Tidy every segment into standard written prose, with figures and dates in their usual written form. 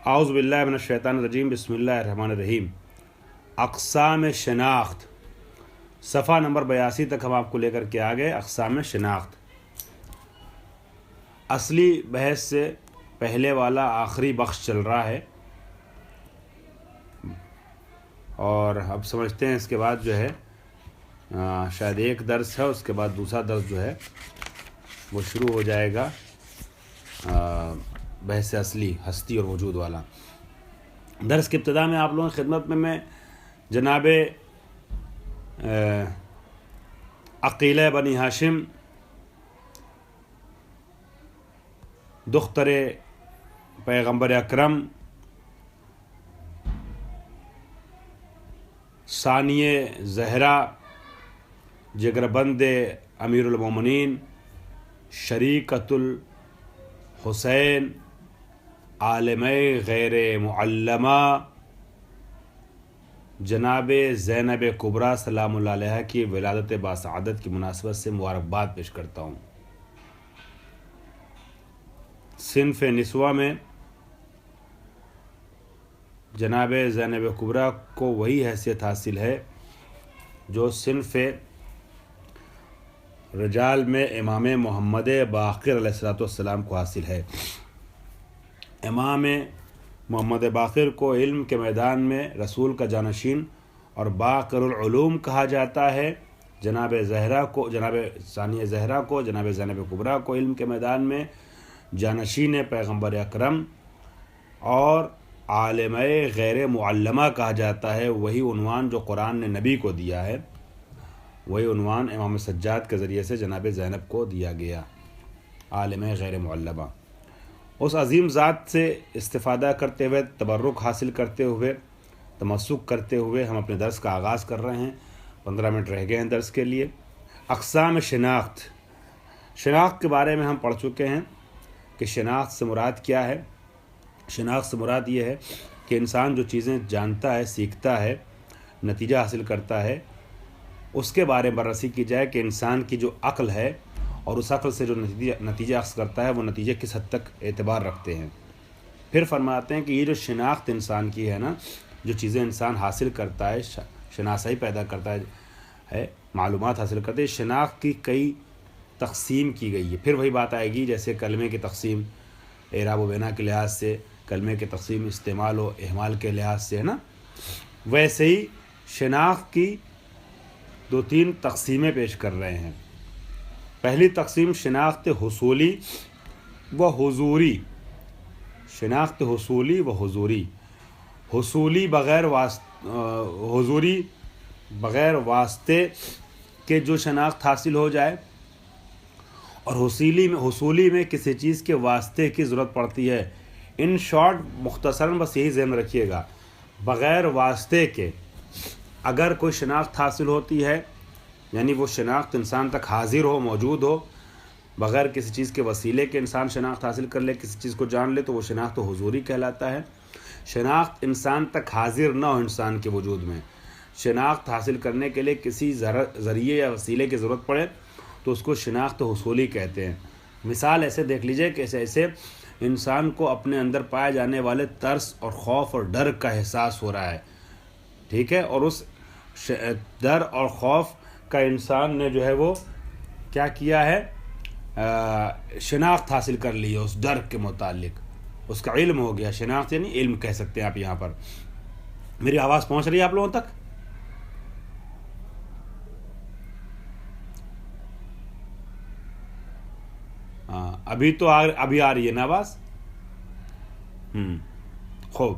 اعوذ باللہ من الشیطان الرجیم، بسم اللہ الرحمن الرحیم۔ اقسام شناخت، صفحہ نمبر 82 تک ہم آپ کو لے کر کے آگئے۔ اقسام شناخت اصلی بحث سے پہلے والا آخری بخش چل رہا ہے، اور اب سمجھتے ہیں اس کے بعد جو ہے شاید ایک درس ہے، اس کے بعد دوسرا درس جو ہے وہ شروع ہو جائے گا، بحث اصلی ہستی اور وجود والا۔ درس کی ابتدا میں آپ لوگوں کی خدمت میں جناب عقیلہ بنی ہاشم دختر پیغمبر اکرم ثانیہ زہرا جگربند امیر المومنین شریکۃ الحسین عالمہ غیر معلمہ جناب زینب کبریٰ سلام اللہ علیہا کی ولادت باسعادت کی مناسبت سے مبارکباد پیش کرتا ہوں۔ صنف نسواں میں جناب زینب کبریٰ کو وہی حیثیت حاصل ہے جو صنف رجال میں امام محمد باقر علیہ السلام کو حاصل ہے۔ امام محمد باقر کو علم کے میدان میں رسول کا جانشین اور باقر العلوم کہا جاتا ہے۔ جناب ثانیہ زہرا کو، جناب زینب کبریٰ کو علم کے میدان میں جانشین پیغمبر اکرم اور عالمہ غیر معلمہ کہا جاتا ہے۔ وہی عنوان جو قرآن نے نبی کو دیا ہے، وہی عنوان امام سجاد کے ذریعے سے جناب زینب کو دیا گیا، عالمہ غیر معلمہ۔ اس عظیم ذات سے استفادہ کرتے ہوئے، تبرک حاصل کرتے ہوئے، تمسک کرتے ہوئے ہم اپنے درس کا آغاز کر رہے ہیں۔ 15 منٹ رہ گئے ہیں درس کے لیے۔ اقسام شناخت، شناخت کے بارے میں ہم پڑھ چکے ہیں کہ شناخت سے مراد کیا ہے۔ شناخت سے مراد یہ ہے کہ انسان جو چیزیں جانتا ہے، سیکھتا ہے، نتیجہ حاصل کرتا ہے، اس کے بارے میں بررسی کی جائے کہ انسان کی جو عقل ہے اور اس عقل سے جو نتیجہ اخذ کرتا ہے، وہ نتیجے کس حد تک اعتبار رکھتے ہیں۔ پھر فرماتے ہیں کہ یہ جو شناخت انسان کی ہے نا، جو چیزیں انسان حاصل کرتا ہے، شناسائی پیدا کرتا ہے، معلومات حاصل کرتا ہے، شناخت کی کئی تقسیم کی گئی ہے۔ پھر وہی بات آئے گی جیسے کلمے کی تقسیم اعراب و بنا کے لحاظ سے، کلمے کی تقسیم استعمال و اہمال کے لحاظ سے ہے نا، ویسے ہی شناخت کی 2-3 تقسیمیں پیش کر رہے ہیں۔ پہلی تقسیم شناخت حصولی و حضوری، شناخت حصولی و حضوری۔ حصولی حضوری بغیر واسطے کے جو شناخت حاصل ہو جائے، اور حصولی میں کسی چیز کے واسطے کی ضرورت پڑتی ہے۔ ان شارٹ مختصراً بس یہی ذہن رکھیے گا، بغیر واسطے کے اگر کوئی شناخت حاصل ہوتی ہے، یعنی وہ شناخت انسان تک حاضر ہو، موجود ہو، بغیر کسی چیز کے وسیلے کے انسان شناخت حاصل کر لے، کسی چیز کو جان لے، تو وہ شناخت حضوری کہلاتا ہے۔ شناخت انسان تک حاضر نہ ہو انسان کے وجود میں، شناخت حاصل کرنے کے لیے کسی ذریعے یا وسیلے کی ضرورت پڑے تو اس کو شناخت حصولی کہتے ہیں۔ مثال ایسے دیکھ لیجئے کہ ایسے انسان کو اپنے اندر پائے جانے والے ترس اور خوف اور ڈر کا احساس ہو رہا ہے، ٹھیک ہے، اور اس ڈر اور خوف کا انسان نے جو ہے وہ کیا کیا ہے، شناخت حاصل کر لی ہے اس ڈر کے متعلق، اس کا علم ہو گیا۔ شناخت یعنی علم کہہ سکتے ہیں آپ یہاں پر۔ میری آواز پہنچ رہی ہے آپ لوگوں تک؟ ہاں، ابھی آ رہی ہے نا آواز؟ خوب۔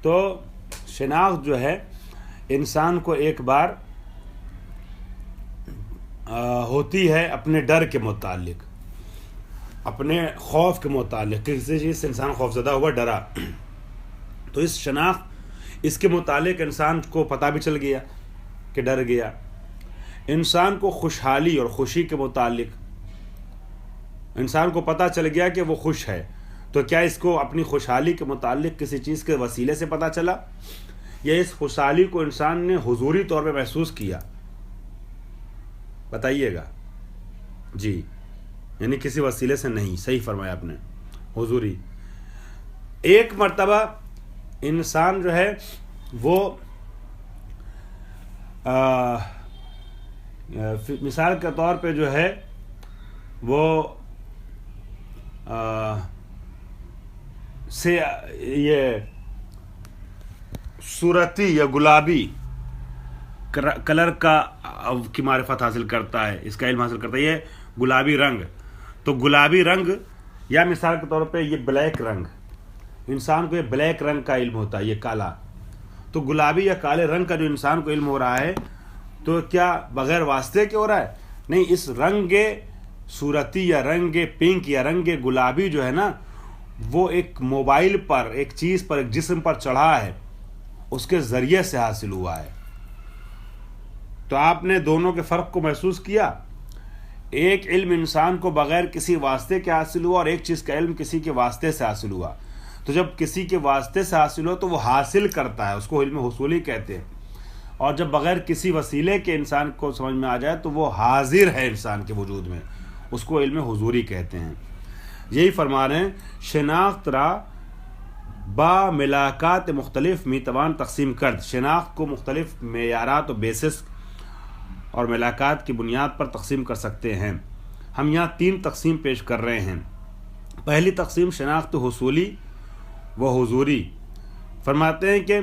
تو شناخت جو ہے انسان کو ایک بار ہوتی ہے اپنے ڈر کے متعلق، اپنے خوف کے متعلق، کسی چیز سے انسان خوفزدہ ہوا، ڈرا، تو اس شناخت، اس کے متعلق انسان کو پتہ بھی چل گیا کہ ڈر گیا۔ انسان کو خوشحالی اور خوشی کے متعلق انسان کو پتہ چل گیا کہ وہ خوش ہے، تو کیا اس کو اپنی خوشحالی کے متعلق کسی چیز کے وسیلے سے پتہ چلا، یا اس خوشحالی کو انسان نے حضوری طور پہ محسوس کیا؟ بتائیے گا جی، یعنی کسی وسیلے سے نہیں، صحیح فرمایا آپ نے، حضوری۔ ایک مرتبہ انسان جو ہے وہ مثال کے طور پہ جو ہے وہ سے یہ صورتی یا گلابی کلر کی معرفت حاصل کرتا ہے، اس کا علم حاصل کرتا ہے، یہ گلابی رنگ. تو گلابی رنگ یا مثال کے طور پہ یہ بلیک رنگ، انسان کو یہ بلیک رنگ کا علم ہوتا ہے، یہ کالا. تو گلابی یا کالے رنگ کا جو انسان کو علم ہو رہا ہے تو کیا بغیر واسطے کے ہو رہا ہے؟ نہیں، اس رنگ صورتی یا رنگ پنک یا رنگ گلابی جو ہے نا، وہ ایک موبائل پر، ایک چیز پر، ایک جسم پر چڑھا ہے، اس کے ذریعے سے حاصل ہوا ہے. تو آپ نے دونوں کے فرق کو محسوس کیا. ایک علم انسان کو بغیر کسی واسطے کے حاصل ہوا اور ایک چیز کا علم کسی کے واسطے سے حاصل ہوا. تو جب کسی کے واسطے سے حاصل ہو تو وہ حاصل کرتا ہے، اس کو علم حصولی کہتے ہیں. اور جب بغیر کسی وسیلے کے انسان کو سمجھ میں آ جائے تو وہ حاضر ہے انسان کے وجود میں، اس کو علم حضوری کہتے ہیں. یہی فرما رہے ہیں شناخت را با ملاقات مختلف میتوان تقسیم کرد. شناخت کو مختلف معیارات و بیسس اور ملاقات کی بنیاد پر تقسیم کر سکتے ہیں. ہم یہاں 3 تقسیم پیش کر رہے ہیں. پہلی تقسیم شناخت حصولی و حضوری. فرماتے ہیں کہ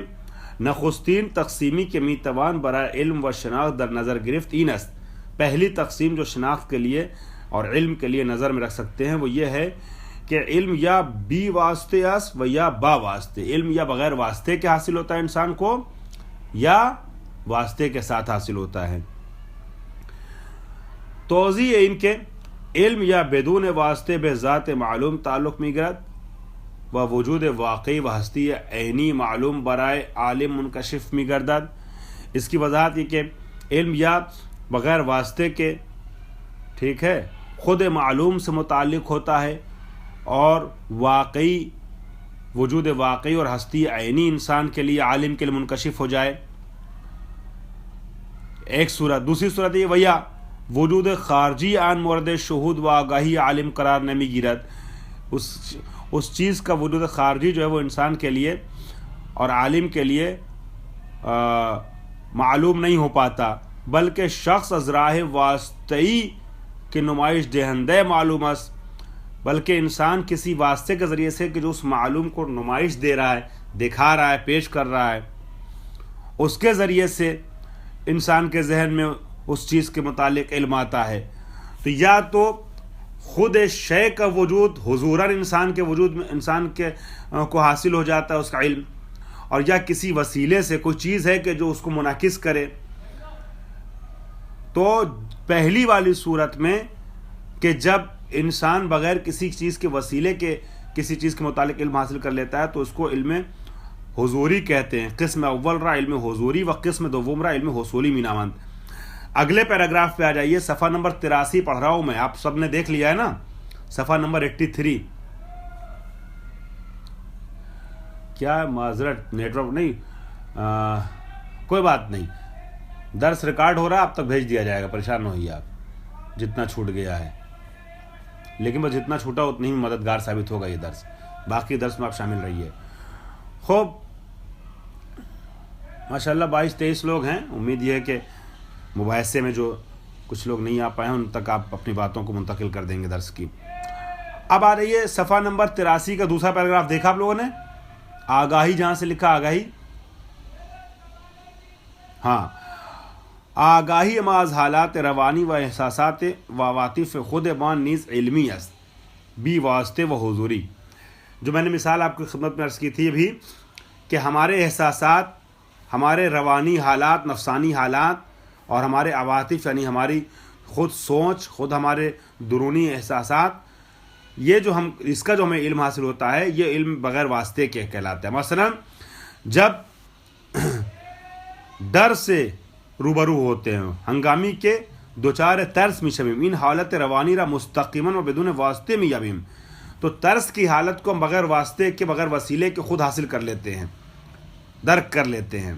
نخستین تقسیمی کے میتوان برائے علم و شناخت در نظر گرفت این است. پہلی تقسیم جو شناخت کے لیے اور علم کے لیے نظر میں رکھ سکتے ہیں وہ یہ ہے کہ علم یا بی واسطے است و یا با واسطے. علم یا بغیر واسطے کے حاصل ہوتا ہے انسان کو، یا واسطے کے ساتھ حاصل ہوتا ہے. توضیح ان کے علم یا بدون واسطے بے ذات معلوم تعلق می گرد و وجود واقعی و ہستی عینی معلوم برائے عالم منکشف می گردد. اس کی وضاحت یہ کہ علم یا بغیر واسطے کے، ٹھیک ہے، خود معلوم سے متعلق ہوتا ہے اور واقعی، وجود واقعی اور ہستی عینی انسان کے لیے، عالم کے لیے منکشف ہو جائے. ایک صورت. دوسری صورت یہ ویا وجود خارجی آن مورد شہود و آگاہی عالم قرار نمی گیرد. اس چیز کا وجود خارجی جو ہے وہ انسان کے لیے اور عالم کے لیے معلوم نہیں ہو پاتا، بلکہ شخص از راہ واسطئی کے نمائش دہندہ معلوم است. بلکہ انسان کسی واسطے کے ذریعے سے کہ جو اس معلوم کو نمائش دے رہا ہے، دکھا رہا ہے، پیش کر رہا ہے، اس کے ذریعے سے انسان کے ذہن میں اس چیز کے متعلق علم آتا ہے. تو یا تو خود شے کا وجود حضوراً انسان کے وجود میں، انسان کے کو حاصل ہو جاتا ہے اس کا علم، اور یا کسی وسیلے سے کوئی چیز ہے کہ جو اس کو منعکس کرے. تو پہلی والی صورت میں کہ جب انسان بغیر کسی چیز کے وسیلے کے کسی چیز کے متعلق علم حاصل کر لیتا ہے تو اس کو علم حضوری کہتے ہیں. قسم اول را علم حضوری و قسم دوم را علم حصولی می نامند. اگلے پیراگراف پہ آ جائیے. صفحہ نمبر 83 پڑھ رہا ہوں میں، آپ سب نے دیکھ لیا ہے نا. صفحہ نمبر 83. کیا معذرت، نیٹ ورک نہیں، کوئی بات نہیں، درس ریکارڈ ہو رہا ہے، اب تک بھیج دیا جائے گا، پریشان نہ ہوئیے آپ جتنا چھوٹ گیا ہے. لیکن بس جتنا چھوٹا اتنی ہی مددگار ثابت ہوگا یہ درس. باقی درس میں آپ شامل رہیے. خوب، ماشاءاللہ 22-23 لوگ ہیں. امید یہ ہے کہ مباحثے میں جو کچھ لوگ نہیں آ پائے ہیں ان تک آپ اپنی باتوں کو منتقل کر دیں گے درس کی. اب آ رہی ہے صفحہ نمبر 83 کا دوسرا پیراگراف. دیکھا آپ لوگوں نے آگاہی، جہاں سے لکھا آگاہی، ہاں، آگاہی ماز حالات روانی و احساسات و عواطف خود بان نیز علمی است بی واسطے و حضوری. جو میں نے مثال آپ کی خدمت میں عرض کی تھی ابھی کہ ہمارے احساسات، ہمارے روانی حالات، نفسانی حالات اور ہمارے عواطف یعنی ہماری خود سوچ، خود ہمارے درونی احساسات، یہ جو اس کا جو ہمیں علم حاصل ہوتا ہے یہ علم بغیر واسطے کے کہلاتا ہے. مثلا جب ڈر سے روبرو ہوتے ہیں، ہنگامی کے دوچار ترس میں شمیم ان حالت روانی را مستقیماً و بدون واسطے میں یابیم. تو ترس کی حالت کو ہم بغیر واسطے کے، بغیر وسیلے کے خود حاصل کر لیتے ہیں، درک کر لیتے ہیں.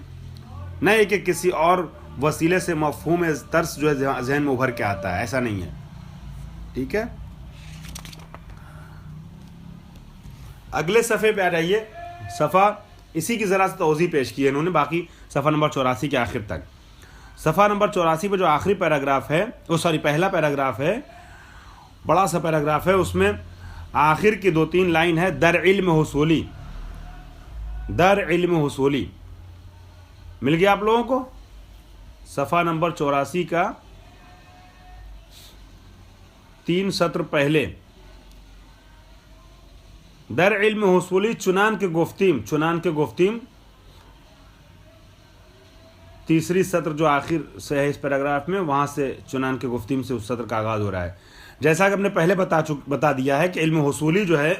نہیں کہ کسی اور وسیلے سے مفہوم ترس جو ہے ذہن میں ابھر کے آتا ہے، ایسا نہیں ہے. ٹھیک ہے. اگلے صفحے پہ آ جائیے. صفحہ اسی کی ذرا سے توضیح پیش کی ہے انہوں نے، باقی صفحہ نمبر 84 کے آخر تک. صفحہ نمبر 84 پہ جو آخری پیراگراف ہے، پہلا پیراگراف ہے، بڑا سا پیراگراف ہے، اس میں آخر کی 2-3 لائن ہے. در علم حصولی مل گیا آپ لوگوں کو؟ صفحہ نمبر 84 کا 3 سطر پہلے. در علم حصولی چنان کے گفتیم تیسری سطر جو آخر سے ہے اس پیراگراف میں، وہاں سے چنان کے گفتیم سے اس سطر کا آغاز ہو رہا ہے. جیسا کہ ہم نے پہلے بتا دیا ہے کہ علم حصولی جو ہے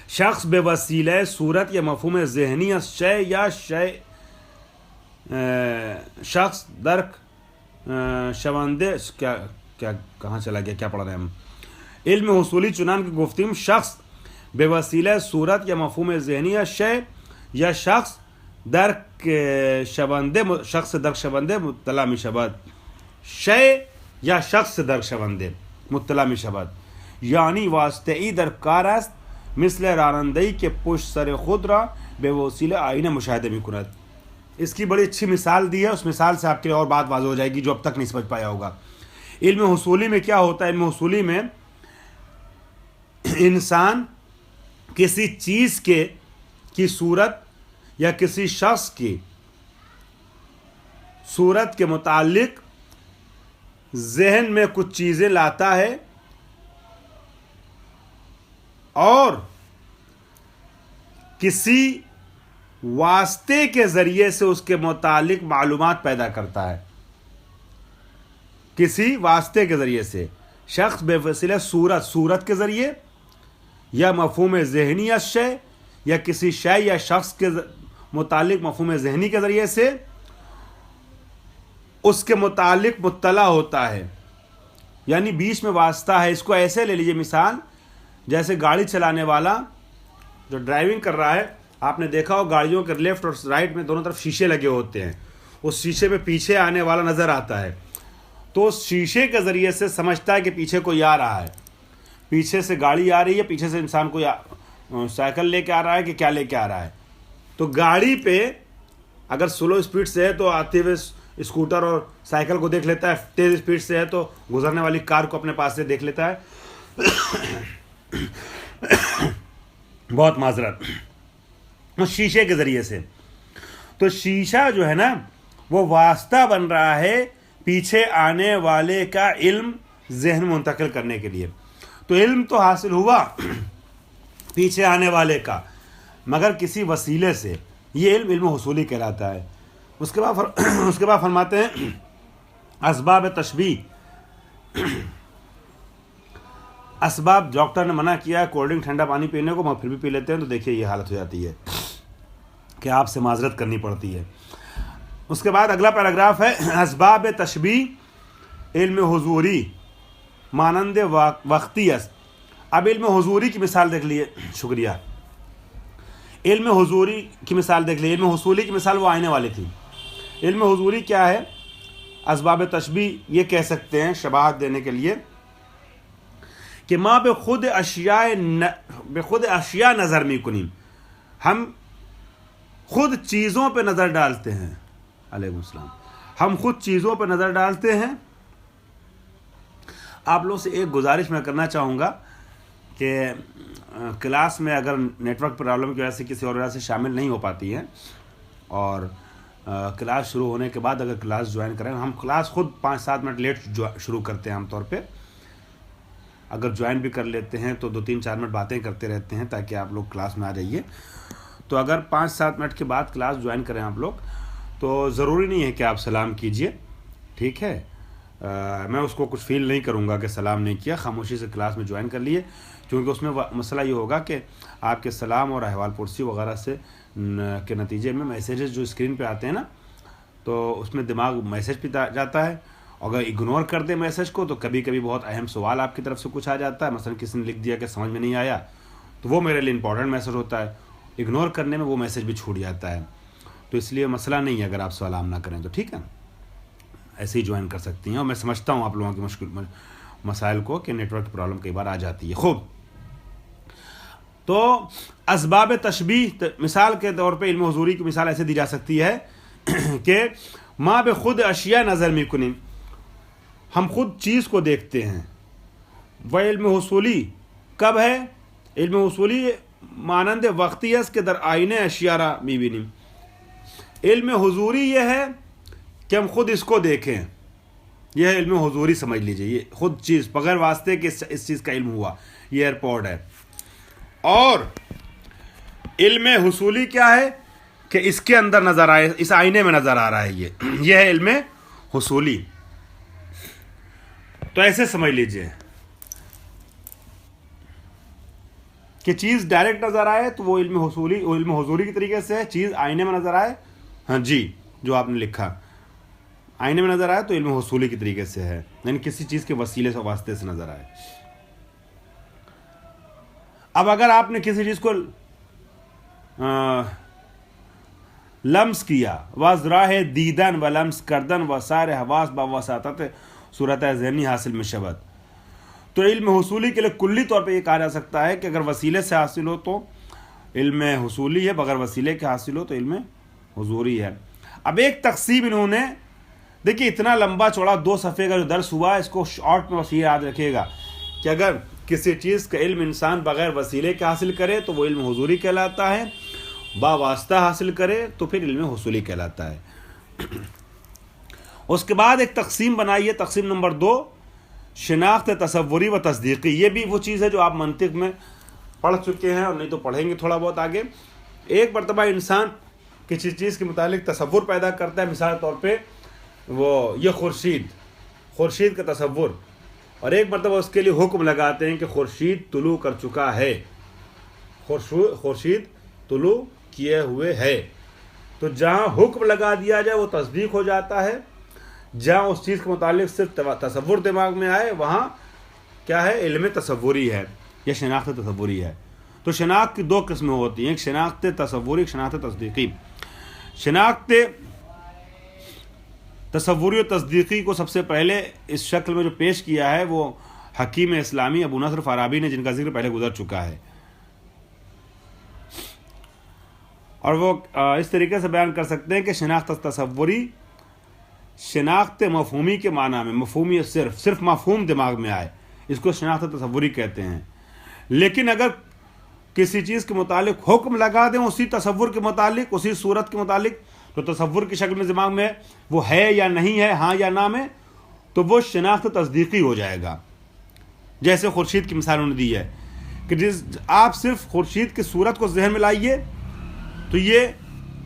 شخص بے وسیلہ صورت یا مفہوم ذہنی یا شے شخص درک شوندے کہاں چلا گیا، کیا پڑھ رہے ہیں ہم؟ علم حصولی چنان کے گفتیم شخص بے وسیلہ صورت یا مفہوم ذہنی یا شخص درک شوندے مطلع می شود شے یا شخص درک شونده مطلع می شود، یعنی واسطه ای در کار است مثل راننده‌ای که پشت سر خود را به وسیله آینه مشاهده می کند. اس کی بڑی اچھی مثال دی ہے، اس مثال سے آپ کے لیے اور بات واضح ہو جائے گی جو اب تک نہیں سمجھ پایا ہوگا. علم حصولی میں کیا ہوتا ہے؟ علم حصولی میں انسان کسی چیز کی صورت یا کسی شخص کی صورت کے متعلق ذہن میں کچھ چیزیں لاتا ہے اور کسی واسطے کے ذریعے سے اس کے متعلق معلومات پیدا کرتا ہے. کسی واسطے کے ذریعے سے شخص بے وسیلہ صورت کے ذریعے یا مفہوم ذہنی شے یا کسی شے یا شخص کے متعلق مفہوم ذہنی کے ذریعے سے اس کے متعلق مطلع ہوتا ہے، یعنی بیچ میں واسطہ ہے. اس کو ایسے لے لیجئے مثال، جیسے گاڑی چلانے والا جو ڈرائیونگ کر رہا ہے، آپ نے دیکھا ہو گاڑیوں کے لیفٹ اور رائٹ میں دونوں طرف شیشے لگے ہوتے ہیں. اس شیشے پہ پیچھے آنے والا نظر آتا ہے تو اس شیشے کے ذریعے سے سمجھتا ہے کہ پیچھے کوئی آ رہا ہے، پیچھے سے گاڑی آ رہی ہے، پیچھے سے انسان کوئی سائیکل لے کے آ رہا ہے کہ کیا لے کے آ رہا ہے. تو گاڑی پہ اگر سلو اسپیڈ سے ہے تو آتے ہوئے اسکوٹر اور سائیکل کو دیکھ لیتا ہے، تیز اسپیڈ سے ہے تو گزرنے والی کار کو اپنے پاس سے دیکھ لیتا ہے. بہت معذرت، اس شیشے کے ذریعے سے. تو شیشہ جو ہے نا وہ واسطہ بن رہا ہے پیچھے آنے والے کا علم ذہن منتقل کرنے کے لیے. تو علم تو حاصل ہوا پیچھے آنے والے کا، مگر کسی وسیلے سے. یہ علم حصولی کہلاتا ہے. اس کے بعد فرماتے ہیں اسباب تشبیہ. اسباب، ڈاکٹر نے منع کیا ہے کولڈ ڈرنک ٹھنڈا پانی پینے کو، مگر پھر بھی پی لیتے ہیں، تو دیکھیے یہ حالت ہو جاتی ہے کہ آپ سے معذرت کرنی پڑتی ہے. اس کے بعد اگلا پیراگراف ہے اسباب تشبیہ علم حضوری مانند وقتی است. اب علم حضوری کی مثال دیکھ لیے. شکریہ. علم حضوری کی مثال دیکھ لیے. علم حصولی کی مثال وہ آئینے والی تھی. علم حضوری کیا ہے؟ اسباب تشبیہ یہ کہہ سکتے ہیں شباہت دینے کے لیے کہ ما بے خود اشیاء نظر می کنیم، ہم خود چیزوں پہ نظر ڈالتے ہیں. علیکم السلام. ہم خود چیزوں پہ نظر ڈالتے ہیں. آپ لوگوں سے ایک گزارش میں کرنا چاہوں گا کہ کلاس میں اگر نیٹ ورک پرابلم کی وجہ سے کسی اور وجہ سے شامل نہیں ہو پاتی ہے اور کلاس شروع ہونے کے بعد اگر کلاس جوائن کریں، ہم کلاس خود 5-7 منٹ لیٹ شروع کرتے ہیں عام طور پہ. اگر جوائن بھی کر لیتے ہیں تو 2-3-4 منٹ باتیں کرتے رہتے ہیں تاکہ آپ لوگ کلاس میں آ جائیے. تو اگر 5-7 منٹ کے بعد کلاس جوائن کریں آپ لوگ تو ضروری نہیں ہے کہ آپ سلام کیجئے، ٹھیک ہے؟ میں اس کو کچھ فیل نہیں کروں گا کہ سلام نہیں کیا. خاموشی سے کلاس میں جوائن کر لیے، کیونکہ اس میں مسئلہ یہ ہوگا کہ آپ کے سلام اور احوال پرسی وغیرہ سے کے نتیجے میں میسیجز جو اسکرین پہ آتے ہیں نا، تو اس میں دماغ میسیج پہ جاتا ہے. اگر اگنور کر دیں میسیج کو تو کبھی کبھی بہت اہم سوال آپ کی طرف سے کچھ آ جاتا ہے. مثلا کسی نے لکھ دیا کہ سمجھ میں نہیں آیا، تو وہ میرے لیے امپورٹنٹ میسیج ہوتا ہے. اگنور کرنے میں وہ میسیج بھی چھوٹ جاتا ہے. تو اس لیے مسئلہ نہیں ہے اگر آپ سلام نہ کریں تو، ٹھیک ہے؟ ایسے ہی جوائن کر سکتی ہیں. اور میں سمجھتا ہوں آپ لوگوں کی مسائل کو کہ نیٹ ورک پرابلم کئی بار آ جاتی ہے. خوب. تو اسباب تشبیہ مثال کے طور پہ علم حضوری کی مثال ایسے دی جا سکتی ہے کہ ما بخود اشیاء نظر میکنیم، ہم خود چیز کو دیکھتے ہیں. و علم حصولی کب ہے؟ علم حصولی مانند وقتی است کہ در آئینہ اشیاء را میبینیم. علم حضوری یہ ہے کہ ہم خود اس کو دیکھیں، یہ ہے علم حضوری، سمجھ لیجئے. یہ خود چیز بغیر واسطے کہ اس چیز کا علم ہوا، یہ ایئرپورٹ ہے. اور علم حصولی کیا ہے کہ اس کے اندر نظر آئے، اس آئینے میں نظر آ رہا ہے. یہ ہے علم حصولی. تو ایسے سمجھ لیجئے کہ چیز ڈائریکٹ نظر آئے تو وہ علم حضوری کی طریقے سے ہے. چیز آئینے میں نظر آئے، ہاں جی جو آپ نے لکھا آئینے میں نظر آئے تو علم حصولی کی طریقے سے ہے، یعنی کسی چیز کے وسیلے سے واسطے سے نظر آئے. اب اگر آپ نے کسی چیز کو لمس کیا، وَذْرَاہِ دیدن و لمس کردن و سائر حواس بواسطت صورت ذہنی حاصل میں شبت، تو علم حصولی کے لیے کلی طور پہ یہ کہا جا سکتا ہے کہ اگر وسیلے سے حاصل ہو تو علم حصولی ہے، بغیر وسیلے کے حاصل ہو تو علم حضوری ہے. اب ایک تقسیم انہوں نے، دیکھیے اتنا لمبا چوڑا 2 صفحے کا جو درس ہوا، اس کو شارٹ میں وسیع یاد رکھیے گا کہ اگر کسی چیز کا علم انسان بغیر وسیلے کے حاصل کرے تو وہ علم حضوری کہلاتا ہے، با واسطہ حاصل کرے تو پھر علم حصولی کہلاتا ہے. اس کے بعد ایک تقسیم بنائیے، تقسیم نمبر 2، شناخت تصوری و تصدیقی. یہ بھی وہ چیز ہے جو آپ منطق میں پڑھ چکے ہیں اور نہیں تو پڑھیں گے تھوڑا بہت آگے. ایک مرتبہ انسان کسی چیز کے متعلق تصور پیدا کرتا ہے، مثال طور پہ وہ یہ خورشید کا تصور، اور ایک مرتبہ اس کے لیے حکم لگاتے ہیں کہ خورشید طلوع کر چکا ہے، خورشید طلوع کیے ہوئے ہے. تو جہاں حکم لگا دیا جائے وہ تصدیق ہو جاتا ہے، جہاں اس چیز کے متعلق صرف تصور دماغ میں آئے وہاں کیا ہے؟ علم تصوری ہے یا شناخت تصوری ہے. تو شناخت کی 2 قسمیں ہوتی ہیں، ایک شناخت تصوری، ایک شناخت تصدیقی. شناخت تصوری و تصدیقی کو سب سے پہلے اس شکل میں جو پیش کیا ہے وہ حکیم اسلامی ابو نصر فارابی نے، جن کا ذکر پہلے گزر چکا ہے. اور وہ اس طریقے سے بیان کر سکتے ہیں کہ شناخت تصوری شناخت مفہومی کے معنی میں، مفہومی صرف مفہوم دماغ میں آئے، اس کو شناخت تصوری کہتے ہیں. لیکن اگر کسی چیز کے متعلق حکم لگا دیں اسی تصور کے متعلق، اسی صورت کے متعلق، تو تصور کی شکل میں دماغ میں وہ ہے یا نہیں ہے، ہاں یا نہ میں، تو وہ شناخت تصدیقی ہو جائے گا. جیسے خورشید کی مثال انہوں نے دی ہے کہ آپ صرف خورشید کی صورت کو ذہن میں لائیے تو یہ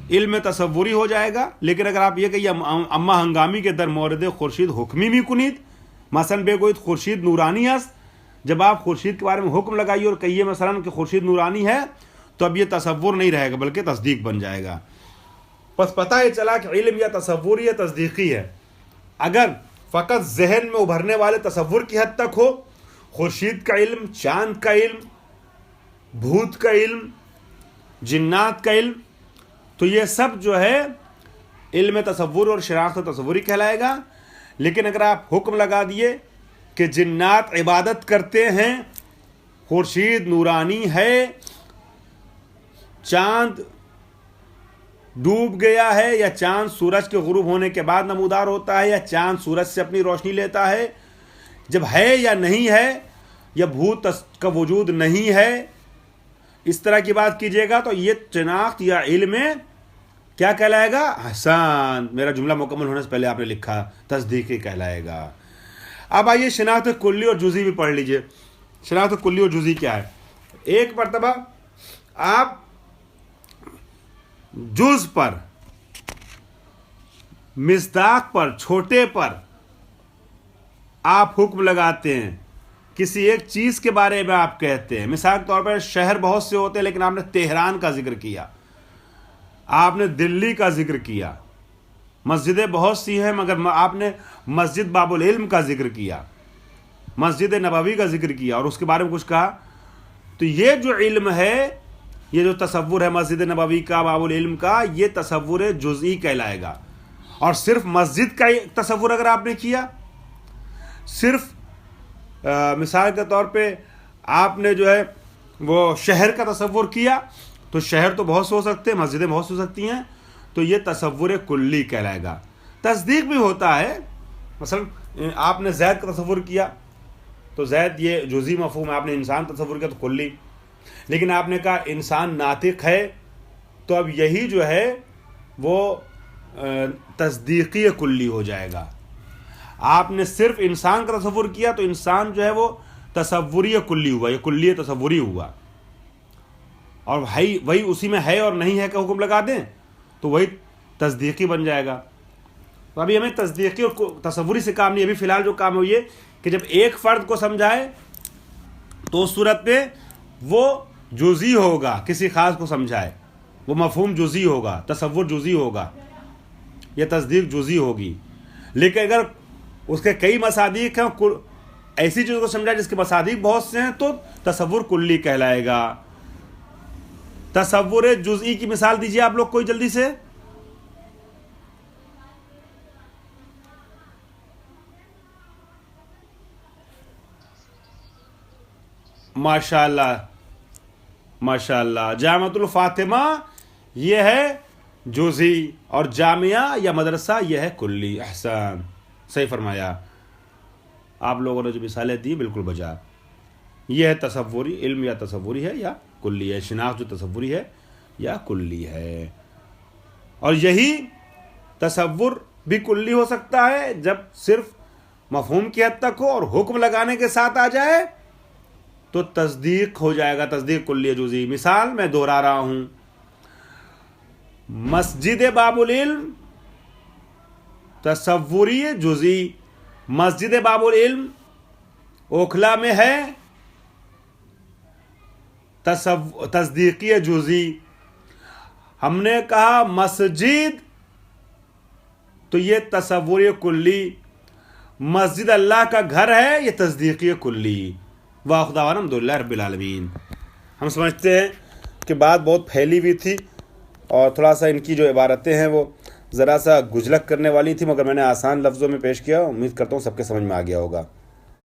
علم تصوری ہو جائے گا. لیکن اگر آپ یہ کہیے اما ہنگامی کے در مورد خورشید حکمی می کنید، مثلا بے گوید خورشید نورانی است، جب آپ خورشید کے بارے میں حکم لگائیے اور کہیے مثلا کہ خورشید نورانی ہے، تو اب یہ تصور نہیں رہے گا بلکہ تصدیق بن جائے گا. پس پتہ یہ چلا کہ علم یا تصوری یا تصدیقی ہے. اگر فقط ذہن میں ابھرنے والے تصور کی حد تک ہو، خورشید کا علم، چاند کا علم، بھوت کا علم، جنات کا علم، تو یہ سب جو ہے علم تصور اور شناخت تصوری کہلائے گا. لیکن اگر آپ حکم لگا دیے کہ جنات عبادت کرتے ہیں، خورشید نورانی ہے، چاند ڈوب گیا ہے، یا چاند سورج کے غروب ہونے کے بعد نمودار ہوتا ہے، یا چاند سورج سے اپنی روشنی لیتا ہے، جب ہے یا نہیں ہے، یا بھوت کا وجود نہیں ہے، اس طرح کی بات کیجیے گا تو یہ شناخت یا علم کیا کہلائے گا؟ احسان، میرا جملہ مکمل ہونے سے پہلے آپ نے لکھا، تصدیقی کہلائے گا. اب آئیے شناخت کلی اور جزئی بھی پڑھ لیجئے. شناخت کلی اور جزئی کیا ہے؟ ایک مرتبہ آپ جز پر، مصداق پر، چھوٹے پر آپ حکم لگاتے ہیں، کسی ایک چیز کے بارے میں آپ کہتے ہیں. مثال کے طور پر شہر بہت سے ہوتے ہیں لیکن آپ نے تہران کا ذکر کیا، آپ نے دلی کا ذکر کیا. مسجدیں بہت سی ہیں مگر آپ نے مسجد باب العلم کا ذکر کیا، مسجد نبوی کا ذکر کیا اور اس کے بارے میں کچھ کہا. تو یہ جو علم ہے، یہ جو تصور ہے مسجد نبوی کا، باب العلم کا، یہ تصور جزئی کہلائے گا. اور صرف مسجد کا تصور اگر آپ نے کیا، صرف مثال کے طور پہ آپ نے جو ہے وہ شہر کا تصور کیا تو شہر تو بہت سے ہو سکتے ہیں، مسجدیں بہت سے ہو سکتی ہیں، تو یہ تصور کلی کہلائے گا۔ تصدیق بھی ہوتا ہے، مثلا آپ نے زید کا تصور کیا تو زید یہ جزئی مفہوم ہے، آپ نے انسان تصور کیا تو کلی، لیکن آپ نے کہا انسان ناطق ہے تو اب یہی جو ہے وہ تصدیقی کلی ہو جائے گا۔ آپ نے صرف انسان کا تصور کیا تو انسان جو ہے وہ تصوری کلی ہوا، یہ کلی تصوری ہوا، اور وہی اسی میں ہے اور نہیں ہے کا حکم لگا دیں تو وہی تصدیقی بن جائے گا۔ تو ابھی ہمیں تصدیقی اور تصوری سے کام نہیں، ابھی فی الحال جو کام ہے یہ کہ جب ایک فرد کو سمجھائے تو اس صورت میں وہ جزئی ہوگا، کسی خاص کو سمجھائے وہ مفہوم جزئی ہوگا، تصور جزئی ہوگا، یہ تصدیق جزئی ہوگی۔ لیکن اگر اس کے کئی مصادیق ہیں، ایسی چیزوں کو سمجھائے جس کے مصادیق بہت سے ہیں تو تصور کلی کہلائے گا۔ تصور جزئی کی مثال دیجیے آپ لوگ کوئی جلدی سے۔ ماشاء اللہ ماشاء اللہ، جامعۃ الفاطمہ یہ ہے جزئی اور جامعہ یا مدرسہ یہ ہے کلی۔ احسان، صحیح فرمایا، آپ لوگوں نے جو مثالیں دی بالکل بجا۔ یہ ہے تصوری علم، یا تصوری ہے یا کلی ہے، شناخت جو تصوری ہے یا کلی ہے۔ اور یہی تصور بھی کلی ہو سکتا ہے جب صرف مفہوم کی حد تک ہو اور حکم لگانے کے ساتھ آ جائے تو تصدیق ہو جائے گا، تصدیق کلی جزئی۔ مثال میں دوہرا رہا ہوں، مسجد باب العلم تصوری جزئی، مسجد باب العلم اوکھلا میں ہے تصدیقی جزئی۔ ہم نے کہا مسجد تو یہ تصوری کلی، مسجد اللہ کا گھر ہے یہ تصدیقی کلی۔ واخر دعوانا الحمدللہ رب العالمین۔ ہم سمجھتے ہیں کہ بات بہت پھیلی ہوئی تھی اور تھوڑا سا ان کی جو عبارتیں ہیں وہ ذرا سا گجلک کرنے والی تھی، مگر میں نے آسان لفظوں میں پیش کیا، امید کرتا ہوں سب کے سمجھ میں آ گیا ہوگا۔